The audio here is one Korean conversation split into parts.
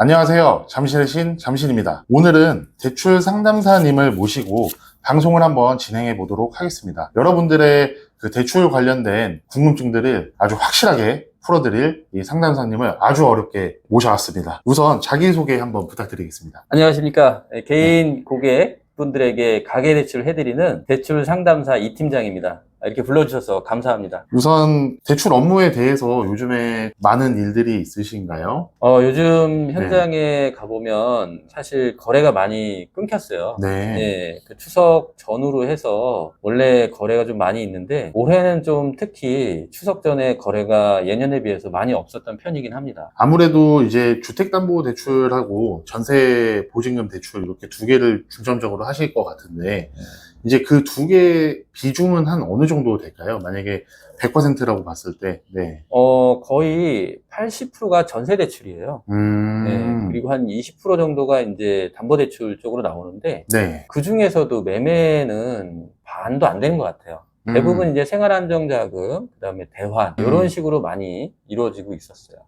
안녕하세요. 잠실의 신 잠실입니다. 오늘은 대출 상담사님을 모시고 방송을 한번 진행해 보도록 하겠습니다. 여러분들의 그 대출 관련된 궁금증들을 아주 확실하게 풀어드릴 이 상담사님을 아주 어렵게 모셔왔습니다. 우선 자기소개 한번 부탁드리겠습니다. 안녕하십니까. 개인 고객분들에게 가계대출을 해드리는 대출 상담사 이 팀장입니다. 이렇게 불러주셔서 감사합니다. 우선 대출 업무에 대해서 요즘에 많은 일들이 있으신가요? 요즘 현장에 가보면 사실 거래가 많이 끊겼어요. 네. 그 추석 전후로 해서 원래 거래가 좀 많이 있는데 올해는 좀 특히 추석 전에 거래가 예년에 비해서 많이 없었던 편이긴 합니다. 아무래도 이제 주택담보대출하고 전세보증금 대출 이렇게 두 개를 중점적으로 하실 것 같은데 이제 그 두 개 비중은 한 어느 정도 될까요? 만약에 100%라고 봤을 때. 네. 거의 80%가 전세 대출이에요. 그리고 한 20% 정도가 이제 담보대출 쪽으로 나오는데, 네. 그 중에서도 매매는 반도 안 되는 것 같아요. 대부분 이제 생활안정자금, 그 다음에 대환, 이런 식으로 많이 이루어지고 있었어요.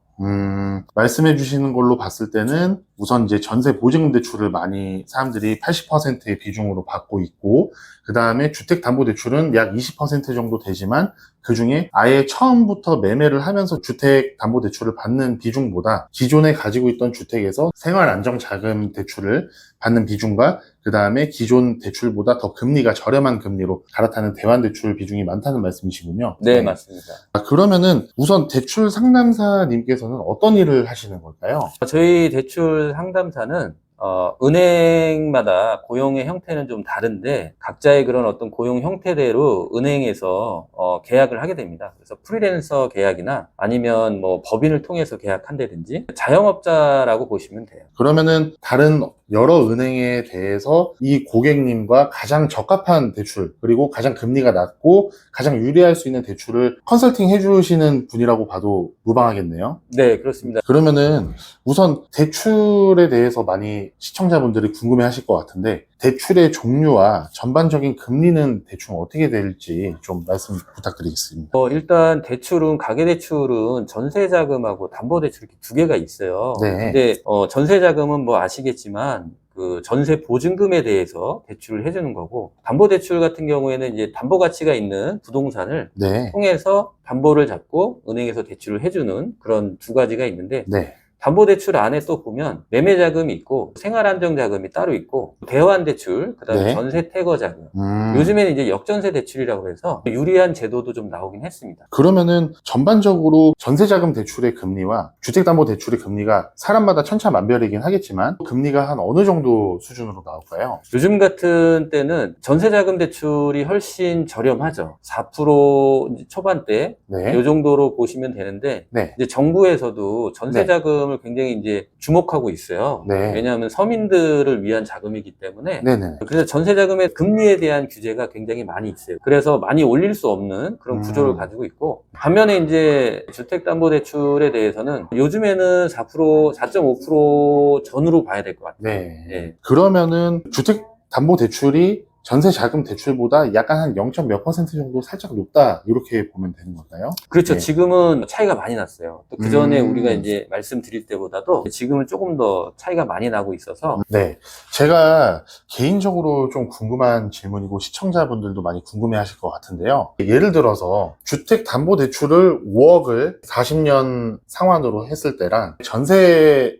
말씀해 주시는 걸로 봤을 때는 우선 이제 전세 보증금 대출을 많이 사람들이 80%의 비중으로 받고 있고, 그 다음에 주택담보대출은 약 20% 정도 되지만 그 중에 아예 처음부터 매매를 하면서 주택담보대출을 받는 비중보다 기존에 가지고 있던 주택에서 생활안정자금 대출을 받는 비중과 그 다음에 기존 대출보다 더 금리가 저렴한 금리로 갈아타는 대환대출 비중이 많다는 말씀이시군요. 네, 맞습니다. 그러면은 우선 대출 상담사님께서는 어떤 일을 하시는 걸까요? 저희 대출 상담사는 은행마다 고용의 형태는 좀 다른데 각자의 그런 어떤 고용 형태대로 은행에서 계약을 하게 됩니다. 그래서 프리랜서 계약이나 아니면 뭐 법인을 통해서 계약한다든지 자영업자라고 보시면 돼요. 그러면은 다른 여러 은행에 대해서 이 고객님과 가장 적합한 대출, 그리고 가장 금리가 낮고 가장 유리할 수 있는 대출을 컨설팅 해주시는 분이라고 봐도 무방하겠네요. 네, 그렇습니다. 그러면은 우선 대출에 대해서 많이 시청자분들이 궁금해 하실 것 같은데 대출의 종류와 전반적인 금리는 대충 어떻게 될지 좀 말씀 부탁드리겠습니다. 일단 대출은 가계대출은 전세자금하고 담보대출 이렇게 두 개가 있어요. 네. 근데 전세자금은 뭐 아시겠지만 그 전세 보증금에 대해서 대출을 해주는 거고 담보대출 같은 경우에는 이제 담보 가치가 있는 부동산을 네. 통해서 담보를 잡고 은행에서 대출을 해주는 그런 두 가지가 있는데 네. 담보대출 안에 또 보면 매매자금이 있고 생활안정자금이 따로 있고 대환대출, 그다음에 네. 전세태거자금. 요즘에는 이제 역전세 대출이라고 해서 유리한 제도도 좀 나오긴 했습니다. 그러면은 전반적으로 전세자금 대출의 금리와 주택담보대출의 금리가 사람마다 천차만별이긴 하겠지만 금리가 한 어느 정도 수준으로 나올까요? 요즘 같은 때는 전세자금 대출이 훨씬 저렴하죠. 4% 초반대 네. 이 정도로 보시면 되는데 네. 이제 정부에서도 전세자금을 굉장히 이제 주목하고 있어요. 네. 왜냐하면 서민들을 위한 자금이기 때문에. 네네. 그래서 전세자금의 금리에 대한 규제가 굉장히 많이 있어요. 그래서 많이 올릴 수 없는 그런 구조를 가지고 있고 반면에 이제 주택담보대출에 대해서는 요즘에는 4.5% 전후로 봐야 될 것 같아요. 네. 예. 그러면은 주택담보대출이 전세자금 대출보다 약간 한 0. 몇 % 정도 살짝 높다 이렇게 보면 되는 걸까요? 그렇죠. 네. 지금은 차이가 많이 났어요. 또 그 전에 우리가 이제 말씀드릴 때보다도 지금은 조금 더 차이가 많이 나고 있어서. 네. 제가 개인적으로 좀 궁금한 질문이고 시청자분들도 많이 궁금해 하실 것 같은데요. 예를 들어서 주택담보대출을 5억을 40년 상환으로 했을 때랑 전세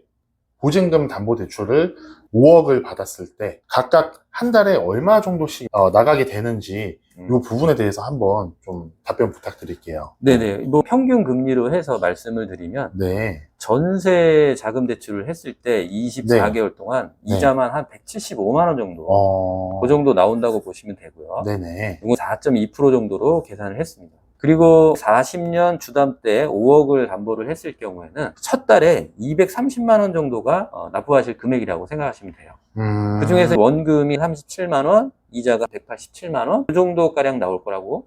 보증금 담보대출을 5억을 받았을 때 각각 한 달에 얼마 정도씩 나가게 되는지 이 부분에 대해서 한번 좀 답변 부탁드릴게요. 네네. 뭐 평균 금리로 해서 말씀을 드리면 네. 전세 자금 대출을 했을 때 24개월 동안 네. 이자만 한 175만 원 정도 그 정도 나온다고 보시면 되고요. 네네. 이건 4.2% 정도로 계산을 했습니다. 그리고 40년 주담 때 5억을 담보를 했을 경우에는 첫 달에 230만 원 정도가 납부하실 금액이라고 생각하시면 돼요. 그 중에서 원금이 37만 원, 이자가 187만 원, 그 정도가량 나올 거라고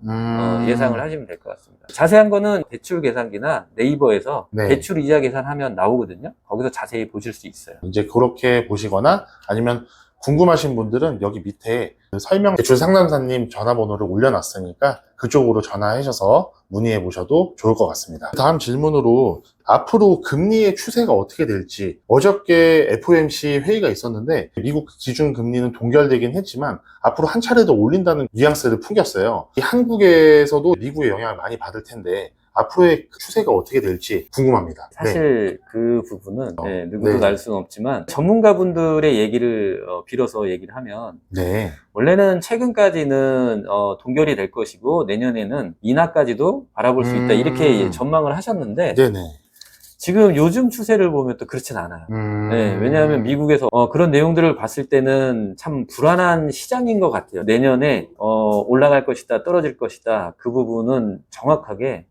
예상을 하시면 될 것 같습니다. 자세한 거는 대출 계산기나 네이버에서 네. 대출 이자 계산하면 나오거든요. 거기서 자세히 보실 수 있어요. 이제 그렇게 보시거나 아니면 궁금하신 분들은 여기 밑에 그 설명 대출 상담사님 전화번호를 올려놨으니까 그쪽으로 전화하셔서 문의해 보셔도 좋을 것 같습니다. 다음 질문으로 앞으로 금리의 추세가 어떻게 될지, 어저께 FOMC 회의가 있었는데 미국 기준 금리는 동결되긴 했지만 앞으로 한 차례 더 올린다는 뉘앙스를 풍겼어요. 이 한국에서도 미국의 영향을 많이 받을 텐데 앞으로의 추세가 어떻게 될지 궁금합니다. 사실 그 부분은 누구도 네. 알 수는 없지만 전문가분들의 얘기를 빌어서 얘기를 하면 네. 원래는 최근까지는 동결이 될 것이고 내년에는 인하까지도 바라볼 수 있다 이렇게 전망을 하셨는데 네네. 지금 요즘 추세를 보면 또 그렇진 않아요. 네, 왜냐하면 미국에서 그런 내용들을 봤을 때는 참 불안한 시장인 것 같아요. 내년에 올라갈 것이다, 떨어질 것이다. 그 부분은 정확하게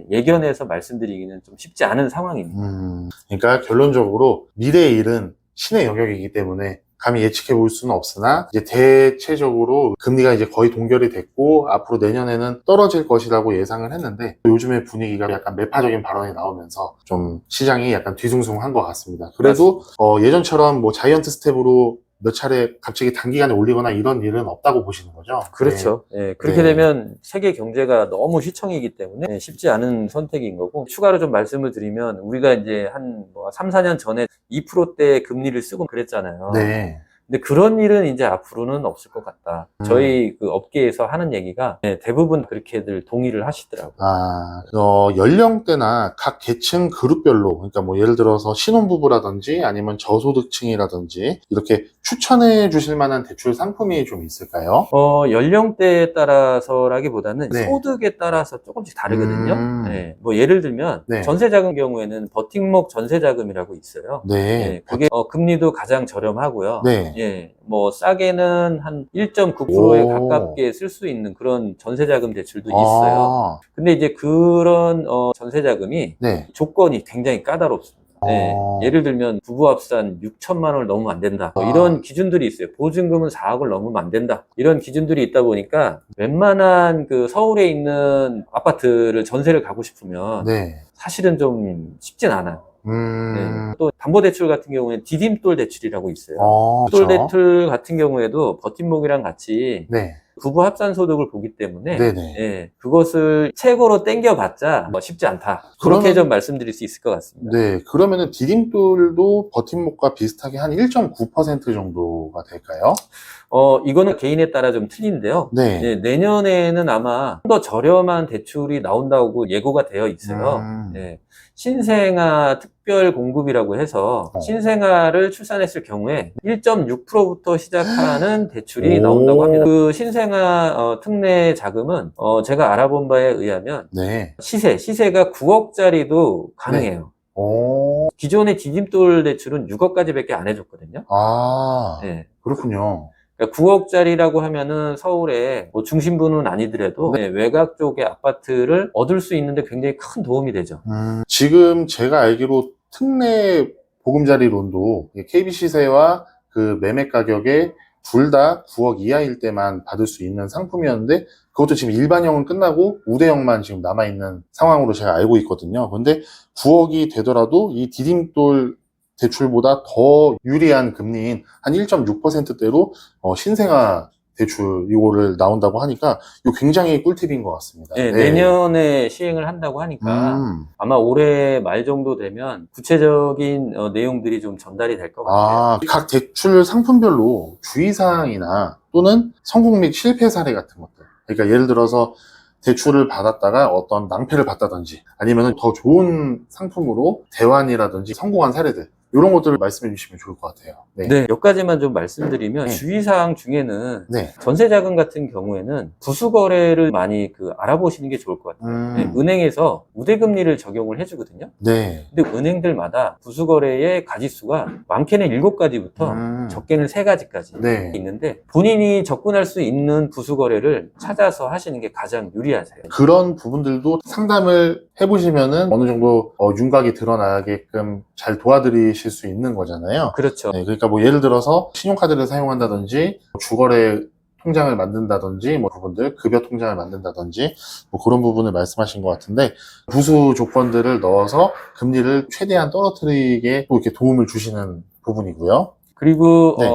예견해서 말씀드리기는 좀 쉽지 않은 상황입니다. 그러니까 결론적으로 미래의 일은 신의 영역이기 때문에 감히 예측해 볼 수는 없으나 이제 대체적으로 금리가 이제 거의 동결이 됐고 앞으로 내년에는 떨어질 것이라고 예상을 했는데 요즘의 분위기가 약간 매파적인 발언이 나오면서 좀 시장이 약간 뒤숭숭한 것 같습니다. 그래도 예전처럼 뭐 자이언트 스텝으로 몇 차례 갑자기 단기간에 올리거나 이런 일은 없다고 보시는 거죠? 그렇죠. 네. 그렇게 되면 세계 경제가 너무 휘청이기 때문에 쉽지 않은 선택인 거고, 추가로 좀 말씀을 드리면 우리가 이제 한 3, 4년 전에 2%대 금리를 쓰고 그랬잖아요. 네. 근데 그런 일은 이제 앞으로는 없을 것 같다. 저희 그 업계에서 하는 얘기가 대부분 그렇게들 동의를 하시더라고요. 연령대나 각 계층 그룹별로, 그러니까 뭐 예를 들어서 신혼부부라든지 아니면 저소득층이라든지 이렇게 추천해 주실 만한 대출 상품이 좀 있을까요? 연령대에 따라서라기보다는 네. 소득에 따라서 조금씩 다르거든요. 네. 뭐 예를 들면 네. 전세자금 경우에는 버팀목 전세자금이라고 있어요. 네. 그게 금리도 가장 저렴하고요. 네. 예, 뭐 싸게는 한 1.9%에 오. 가깝게 쓸 수 있는 그런 전세자금 대출도 있어요. 근데 이제 그런 전세자금이 네. 조건이 굉장히 까다롭습니다. 네, 예를 들면 부부 합산 6천만 원을 넘으면 안 된다. 이런 기준들이 있어요. 보증금은 4억을 넘으면 안 된다. 이런 기준들이 있다 보니까 웬만한 그 서울에 있는 아파트를 전세를 가고 싶으면 네. 사실은 좀 쉽진 않아요. 네. 또 담보대출 같은 경우에는 디딤돌 대출이라고 있어요. 돌 그렇죠. 대출 같은 경우에도 버팀목이랑 같이 네. 부부 합산 소득을 보기 때문에 네네. 그것을 최고로 땡겨봤자 쉽지 않다. 그렇게 좀 말씀드릴 수 있을 것 같습니다. 네, 그러면은 디딤돌도 버팀목과 비슷하게 한 1.9% 정도가 될까요? 이거는 개인에 따라 좀 틀린데요. 네. 내년에는 아마 좀 더 저렴한 대출이 나온다고 예고가 되어 있어요. 신생아 특별 공급이라고 해서 신생아를 출산했을 경우에 1.6%부터 시작하는 대출이 나온다고 합니다. 그 신생아 특례 자금은 제가 알아본 바에 의하면 네. 시세가 9억짜리도 가능해요. 기존의 디딤돌 대출은 6억까지밖에 안 해줬거든요. 네. 그렇군요. 그러니까 9억짜리라고 하면은 서울에 뭐 중심부는 아니더라도 외곽 쪽의 아파트를 얻을 수 있는데 굉장히 큰 도움이 되죠. 지금 제가 알기로 특례 보금자리론도 KB 시세와 그 매매 가격에 둘 다 9억 이하일 때만 받을 수 있는 상품이었는데 그것도 지금 일반형은 끝나고 우대형만 지금 남아있는 상황으로 제가 알고 있거든요. 근데 9억이 되더라도 이 디딤돌 대출보다 더 유리한 금리인 한 1.6%대로 신생아 대출 이거를 나온다고 하니까 이거 굉장히 꿀팁인 것 같습니다. 네, 내년에 시행을 한다고 하니까 아마 올해 말 정도 되면 구체적인 내용들이 좀 전달이 될 것 같아요. 각 대출 상품별로 주의사항이나 또는 성공 및 실패 사례 같은 것들. 그러니까 예를 들어서 대출을 받았다가 어떤 낭패를 봤다든지 아니면 더 좋은 상품으로 대환이라든지 성공한 사례들 이런 것들을 말씀해 주시면 좋을 것 같아요. 네, 몇 가지만 좀 말씀드리면 주의사항 중에는 전세자금 같은 경우에는 부수거래를 많이 알아보시는 게 좋을 것 같아요. 은행에서 우대금리를 적용을 해주거든요. 근데 은행들마다 부수거래의 가지수가 많게는 7가지부터 적게는 3가지까지 있는데 본인이 접근할 수 있는 부수거래를 찾아서 하시는 게 가장 유리하세요. 그런 부분들도 상담을 해보시면은 어느 정도 윤곽이 드러나게끔 잘 도와드리실 수 있는 거잖아요. 그렇죠. 그러니까 뭐 예를 들어서 신용카드를 사용한다든지 주거래 통장을 만든다든지 뭐 부분들 급여 통장을 만든다든지 뭐 그런 부분을 말씀하신 것 같은데 부수 조건들을 넣어서 금리를 최대한 떨어뜨리게 또 이렇게 도움을 주시는 부분이고요. 그리고 네.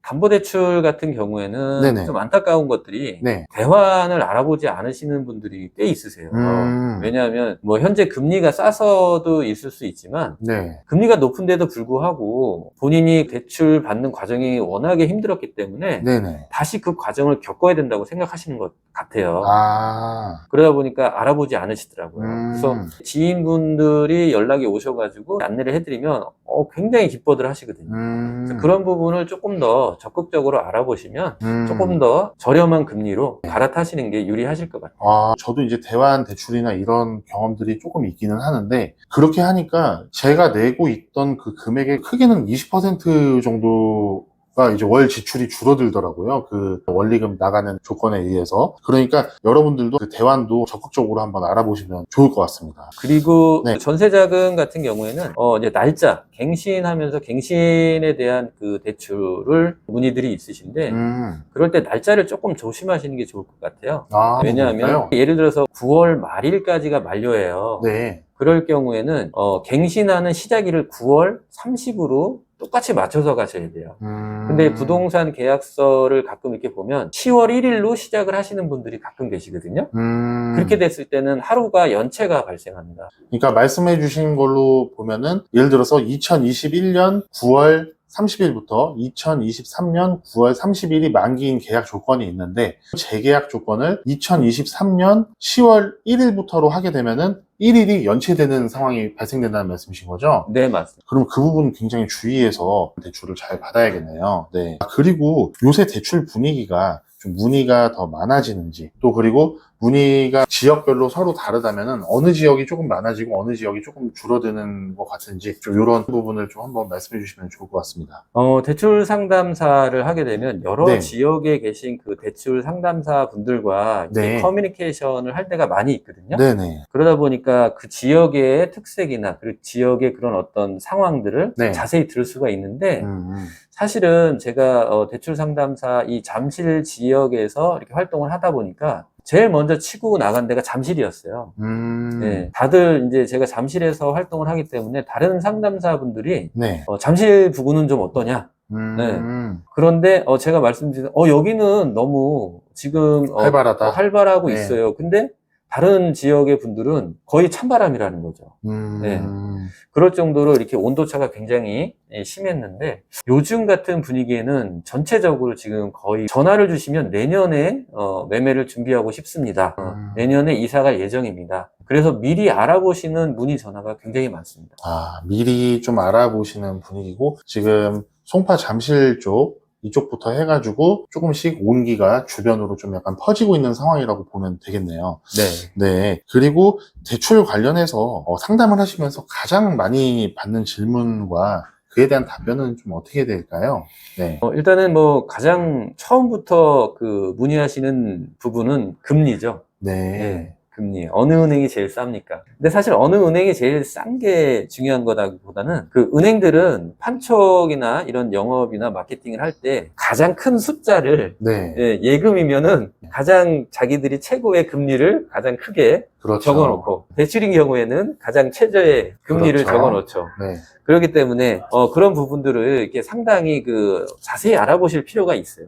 담보대출 같은 경우에는 네네. 좀 안타까운 것들이 네. 대환을 알아보지 않으시는 분들이 꽤 있으세요. 왜냐하면 뭐 현재 금리가 싸서도 있을 수 있지만 네. 금리가 높은데도 불구하고 본인이 대출 받는 과정이 워낙에 힘들었기 때문에 네네. 다시 그 과정을 겪어야 된다고 생각하시는 것 같아요. 아, 그러다 보니까 알아보지 않으시더라고요. 그래서 지인분들이 연락이 오셔가지고 안내를 해드리면 굉장히 기뻐들 하시거든요. 그래서 그런 부분을 조금 더 적극적으로 알아보시면 조금 더 저렴한 금리로 갈아타시는 게 유리하실 것 같아요. 아, 저도 이제 대환 대출이나 이런 경험들이 조금 있기는 하는데, 그렇게 하니까 제가 내고 있던 그 금액의 크게는 20% 정도가 이제 월 지출이 줄어들더라고요. 그 원리금 나가는 조건에 의해서. 그러니까 여러분들도 그 대환도 적극적으로 한번 알아보시면 좋을 것 같습니다. 그리고 네. 전세자금 같은 경우에는 이제 날짜 갱신하면서 갱신에 대한 그 대출을 문의들이 있으신데 그럴 때 날짜를 조금 조심하시는 게 좋을 것 같아요. 아, 왜냐하면 그럴까요? 예를 들어서 9월 말일까지가 만료예요. 네. 그럴 경우에는 갱신하는 시작일을 9월 30으로 똑같이 맞춰서 가셔야 돼요. 근데 부동산 계약서를 가끔 이렇게 보면 10월 1일로 시작을 하시는 분들이 가끔 계시거든요. 그렇게 됐을 때는 하루가 연체가 발생합니다. 그러니까 말씀해 주신 걸로 보면은 예를 들어서 2021년 9월 30일부터 2023년 9월 30일이 만기인 계약 조건이 있는데 재계약 조건을 2023년 10월 1일부터로 하게 되면은 1일이 연체되는 상황이 발생된다는 말씀이신 거죠? 네, 맞습니다. 그럼 그 부분 굉장히 주의해서 대출을 잘 받아야겠네요. 네. 그리고 요새 대출 분위기가 좀 문의가 더 많아지는지, 또 그리고 문의가 지역별로 서로 다르다면은 어느 지역이 조금 많아지고 어느 지역이 조금 줄어드는 것 같은지 좀 이런 부분을 좀 한번 말씀해 주시면 좋을 것 같습니다. 대출 상담사를 하게 되면 여러 네. 지역에 계신 그 대출 상담사 분들과 이제 네. 커뮤니케이션을 할 때가 많이 있거든요. 네네. 그러다 보니까 그 지역의 특색이나 그 지역의 그런 어떤 상황들을 네. 자세히 들을 수가 있는데 사실은 제가 대출 상담사 이 잠실 지역에서 이렇게 활동을 하다 보니까 제일 먼저 치고 나간 데가 잠실이었어요. 네, 다들 이제 제가 잠실에서 활동을 하기 때문에 다른 상담사분들이 네. 잠실 부근은 좀 어떠냐? 네. 그런데 제가 말씀드린 여기는 너무 지금 활발하다. 활발하고 네. 있어요. 근데 다른 지역의 분들은 거의 찬바람이라는 거죠. 네. 그럴 정도로 이렇게 온도차가 굉장히 심했는데 요즘 같은 분위기에는 전체적으로 지금 거의 전화를 주시면 내년에 매매를 준비하고 싶습니다. 내년에 이사 갈 예정입니다. 그래서 미리 알아보시는 문의 전화가 굉장히 많습니다. 아, 미리 좀 알아보시는 분위기고 지금 송파 잠실 쪽 이쪽부터 해가지고 조금씩 온기가 주변으로 좀 약간 퍼지고 있는 상황이라고 보면 되겠네요. 네. 네. 그리고 대출 관련해서 상담을 하시면서 가장 많이 받는 질문과 그에 대한 답변은 좀 어떻게 될까요? 네. 일단은 뭐 가장 처음부터 그 문의하시는 부분은 금리죠. 네. 네. 금리. 어느 은행이 제일 쌉니까? 근데 사실 어느 은행이 제일 싼 게 중요한 거다기보다는 그 은행들은 판촉이나 이런 영업이나 마케팅을 할 때 가장 큰 숫자를 네. 예금이면은 가장 자기들이 최고의 금리를 가장 크게 그렇죠. 적어놓고 대출인 경우에는 가장 최저의 금리를 그렇죠. 적어놓죠. 네. 그렇기 때문에 그런 부분들을 이렇게 상당히 그 자세히 알아보실 필요가 있어요.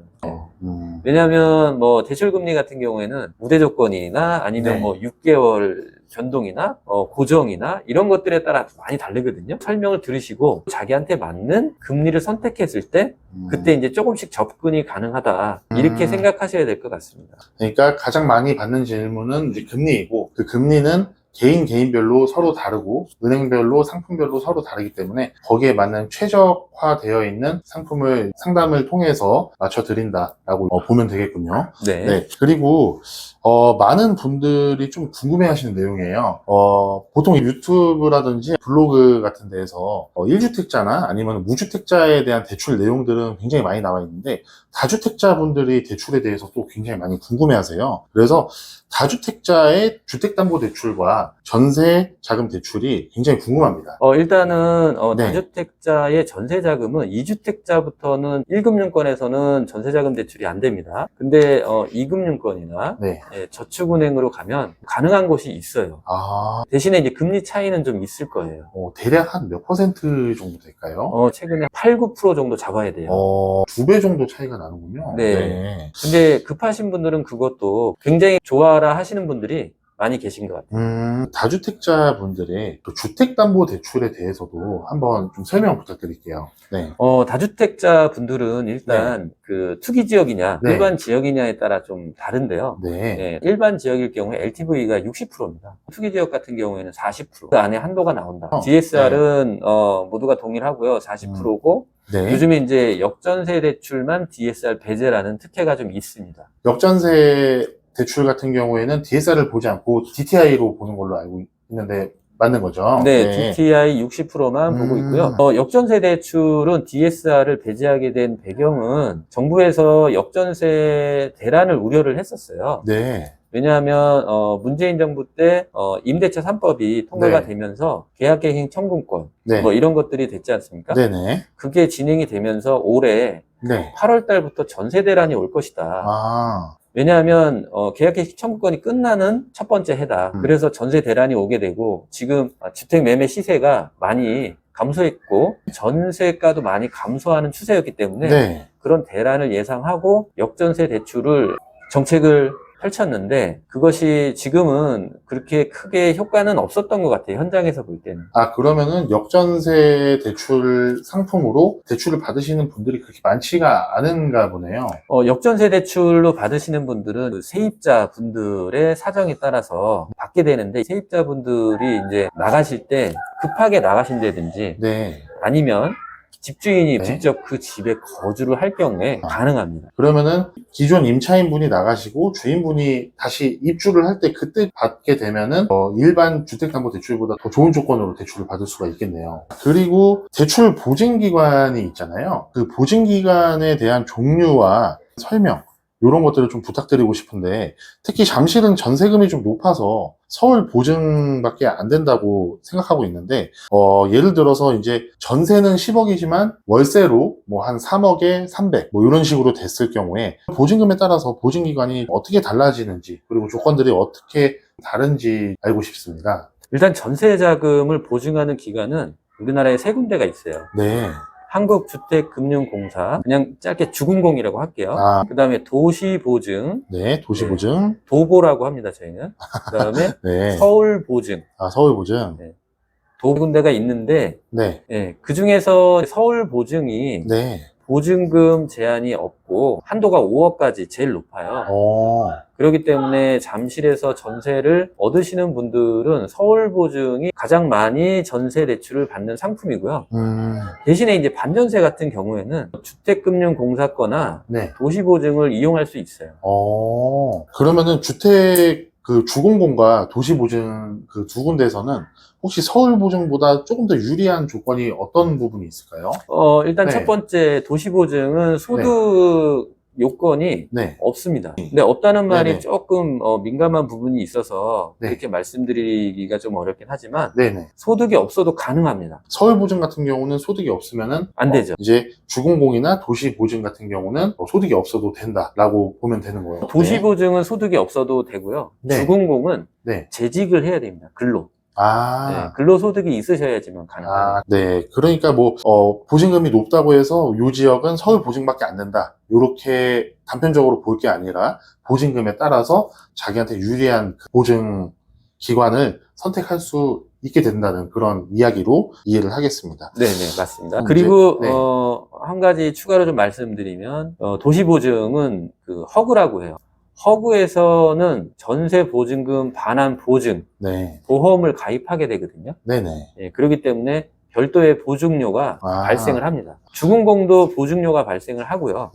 왜냐하면 뭐 대출금리 같은 경우에는 우대 조건이나 아니면 네. 뭐 6개월 변동이나 고정이나 이런 것들에 따라 많이 다르거든요. 설명을 들으시고 자기한테 맞는 금리를 선택했을 때 그때 이제 조금씩 접근이 가능하다 이렇게 생각하셔야 될 것 같습니다. 그러니까 가장 많이 받는 질문은 이제 금리이고 그 금리는 개인별로 서로 다르고 은행별로 상품별로 서로 다르기 때문에 거기에 맞는 최적화되어 있는 상품을 상담을 통해서 맞춰드린다라고 보면 되겠군요. 네. 네. 그리고 많은 분들이 좀 궁금해하시는 내용이에요. 보통 유튜브라든지 블로그 같은 데에서 1주택자나 아니면 무주택자에 대한 대출 내용들은 굉장히 많이 나와 있는데 다주택자분들이 대출에 대해서 또 굉장히 많이 궁금해하세요. 그래서 다주택자의 주택담보대출과 전세 자금 대출이 굉장히 궁금합니다. 일단은 네. 다주택자의 전세 자금은 2주택자부터는 1금융권에서는 전세자금 대출이 안 됩니다. 근데 2금융권이나 네. 저축은행으로 가면 가능한 곳이 있어요. 아, 대신에 이제 금리 차이는 좀 있을 거예요. 대략 한 몇 퍼센트 정도 될까요? 최근에 8, 9% 정도 잡아야 돼요. 2배 정도 차이가 나는군요. 네. 근데 급하신 분들은 그것도 굉장히 좋아라 하시는 분들이 많이 계신 것 같아요. 다주택자 분들의 또 주택담보대출에 대해서도 한번 좀 설명 부탁드릴게요. 네. 다주택자 분들은 일단 그 투기 지역이냐, 네. 일반 지역이냐에 따라 좀 다른데요. 네. 일반 지역일 경우에 LTV가 60%입니다. 투기 지역 같은 경우에는 40%. 그 안에 한도가 나온다. 네. DSR은 모두가 동일하고요. 40%고 네. 요즘에 이제 역전세 대출만 DSR 배제라는 특혜가 좀 있습니다. 역전세 대출 같은 경우에는 DSR을 보지 않고 DTI로 보는 걸로 알고 있는데 맞는 거죠? 네, DTI 60%만 보고 있고요. 역전세 대출은 DSR을 배제하게 된 배경은 정부에서 역전세 대란을 우려를 했었어요. 네. 왜냐하면 문재인 정부 때 임대차 3법이 통과가 네. 되면서 계약갱신 청구권 네. 뭐 이런 것들이 됐지 않습니까? 네네. 그게 진행이 되면서 올해 네. 8월 달부터 전세 대란이 올 것이다. 아. 왜냐하면 계약갱신 청구권이 끝나는 첫 번째 해다. 그래서 전세 대란이 오게 되고 지금 주택 매매 시세가 많이 감소했고 전세가도 많이 감소하는 추세였기 때문에 네. 그런 대란을 예상하고 역전세 대출을 정책을 펼쳤는데 그것이 지금은 그렇게 크게 효과는 없었던 것 같아요. 현장에서 볼 때는. 그러면은 역전세 대출 상품으로 대출을 받으시는 분들이 그렇게 많지가 않은가 보네요. 역전세 대출로 받으시는 분들은 그 세입자 분들의 사정에 따라서 받게 되는데 세입자 분들이 이제 나가실 때 급하게 나가신다든지 네. 아니면 집주인이 네. 직접 그 집에 거주를 할 경우에 가능합니다. 그러면은 기존 임차인분이 나가시고 주인분이 다시 입주를 할 때 그때 받게 되면은 일반 주택담보대출보다 더 좋은 조건으로 대출을 받을 수가 있겠네요. 그리고 대출 보증기간이 있잖아요. 그 보증기간에 대한 종류와 설명 이런 것들을 좀 부탁드리고 싶은데 특히 잠실은 전세금이 좀 높아서 서울 보증밖에 안 된다고 생각하고 있는데 예를 들어서 이제 전세는 10억이지만 월세로 뭐 한 3억에 300 뭐 이런 식으로 됐을 경우에 보증금에 따라서 보증기간이 어떻게 달라지는지 그리고 조건들이 어떻게 다른지 알고 싶습니다. 일단 전세 자금을 보증하는 기관은 우리나라에 세 군데가 있어요. 네. 한국주택금융공사, 그냥 짧게 주금공이라고 할게요. 그 다음에 도시보증, 네, 도시보증. 도보라고 합니다, 저희는. 그 다음에 네. 서울보증. 서울보증. 네. 두 군데가 있는데, 네. 그 중에서 서울보증이 네. 보증금 제한이 없고 한도가 5억까지 제일 높아요. 그렇기 때문에 잠실에서 전세를 얻으시는 분들은 서울보증이 가장 많이 전세 대출을 받는 상품이고요. 대신에 이제 반전세 같은 경우에는 주택금융공사 거나 도시보증을 이용할 수 있어요. 그러면은 주택 그 주공공과 도시보증 그 두 군데에서는 혹시 서울보증보다 조금 더 유리한 조건이 어떤 부분이 있을까요? 일단 첫 번째 도시보증은 소득 요건이 없습니다. 근데 없다는 말이 조금 민감한 부분이 있어서 그렇게 말씀드리기가 좀 어렵긴 하지만 소득이 없어도 가능합니다. 서울보증 같은 경우는 소득이 없으면은 안 되죠. 이제 주공공이나 도시보증 같은 경우는 소득이 없어도 된다라고 보면 되는 거예요. 도시보증은 소득이 없어도 되고요. 주공공은 재직을 해야 됩니다. 근로. 근로소득이 있으셔야지만 가능합니다. 네. 그러니까 뭐, 보증금이 높다고 해서 이 지역은 서울 보증밖에 안 된다. 이렇게 단편적으로 볼 게 아니라 보증금에 따라서 자기한테 유리한 그 보증 기관을 선택할 수 있게 된다는 그런 이야기로 이해를 하겠습니다. 네네, 맞습니다. 그리고, 한 가지 추가로 좀 말씀드리면, 도시보증은 그 허그라고 해요. 허그에서는 전세 보증금 반환 보증 보험을 가입하게 되거든요. 그렇기 때문에 별도의 보증료가 발생을 합니다. 주공공도 보증료가 발생을 하고요.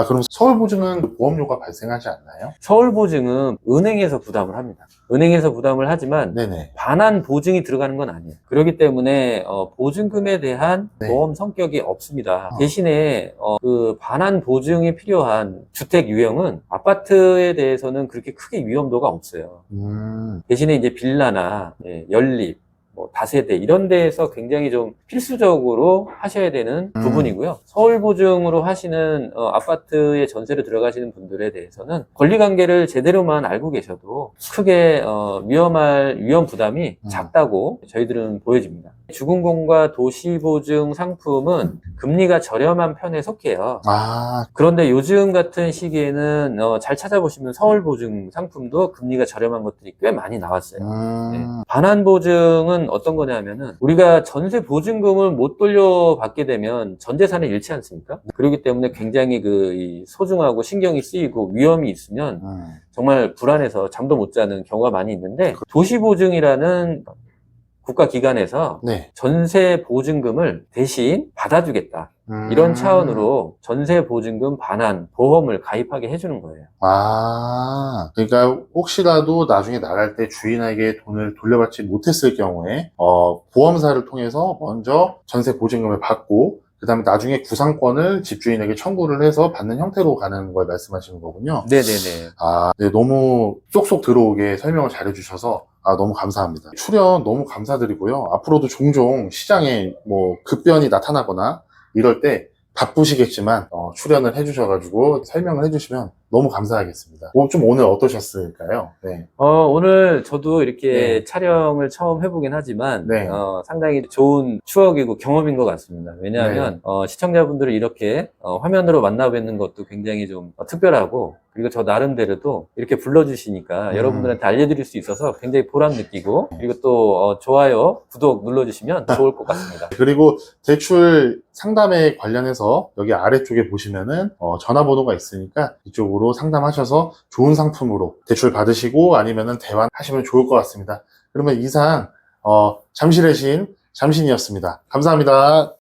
그럼 서울보증은 보험료가 발생하지 않나요? 서울보증은 은행에서 부담을 합니다. 은행에서 부담을 하지만 반환 보증이 들어가는 건 아니에요. 그렇기 때문에 보증금에 대한 보험 성격이 없습니다. 대신에 그 반환 보증이 필요한 주택 유형은 아파트에 대해서는 그렇게 크게 위험도가 없어요. 대신에 이제 빌라나 연립 뭐 다세대 이런 데에서 굉장히 좀 필수적으로 하셔야 되는 음. 부분이고요. 서울보증으로 하시는 아파트에 전세로 들어가시는 분들에 대해서는 권리관계를 제대로만 알고 계셔도 크게 위험 부담이 작다고 저희들은 보여집니다. 주금공과 도시보증 상품은 금리가 저렴한 편에 속해요. 아, 그런데 요즘 같은 시기에는 잘 찾아보시면 서울보증 상품도 금리가 저렴한 것들이 꽤 많이 나왔어요. 네. 반환보증은 어떤 거냐면은 우리가 전세 보증금을 못 돌려받게 되면 전 재산을 잃지 않습니까? 그렇기 때문에 굉장히 이 소중하고 신경이 쓰이고 위험이 있으면 정말 불안해서 잠도 못 자는 경우가 많이 있는데 도시보증이라는 국가기관에서 네. 전세 보증금을 대신 받아주겠다. 이런 차원으로 전세 보증금 반환 보험을 가입하게 해주는 거예요. 아, 그러니까 혹시라도 나중에 나갈 때 주인에게 돈을 돌려받지 못했을 경우에 보험사를 통해서 먼저 전세 보증금을 받고 그 다음에 나중에 구상권을 집주인에게 청구를 해서 받는 형태로 가는 걸 말씀하시는 거군요. 네네네. 아, 네, 너무 쏙쏙 들어오게 설명을 잘해주셔서 너무 감사합니다. 출연 너무 감사드리고요. 앞으로도 종종 시장에 뭐 급변이 나타나거나 이럴 때 바쁘시겠지만 출연을 해주셔가지고 설명을 해주시면 너무 감사하겠습니다. 좀 오늘 어떠셨을까요? 네. 오늘 저도 이렇게 네. 촬영을 처음 해보긴 하지만 네. 상당히 좋은 추억이고 경험인 것 같습니다. 왜냐하면 시청자분들을 이렇게 화면으로 만나 뵙는 것도 굉장히 좀 특별하고 그리고 저 나름대로도 이렇게 불러주시니까 여러분들한테 알려드릴 수 있어서 굉장히 보람 느끼고 그리고 또 좋아요, 구독 눌러주시면 좋을 것 같습니다. 그리고 대출 상담에 관련해서 여기 아래쪽에 보시면은 전화번호가 있으니까 이쪽으로 상담하셔서 좋은 상품으로 대출 받으시고 아니면은 대환하시면 좋을 것 같습니다. 그러면 이상 잠실의 신 잠신이었습니다. 감사합니다.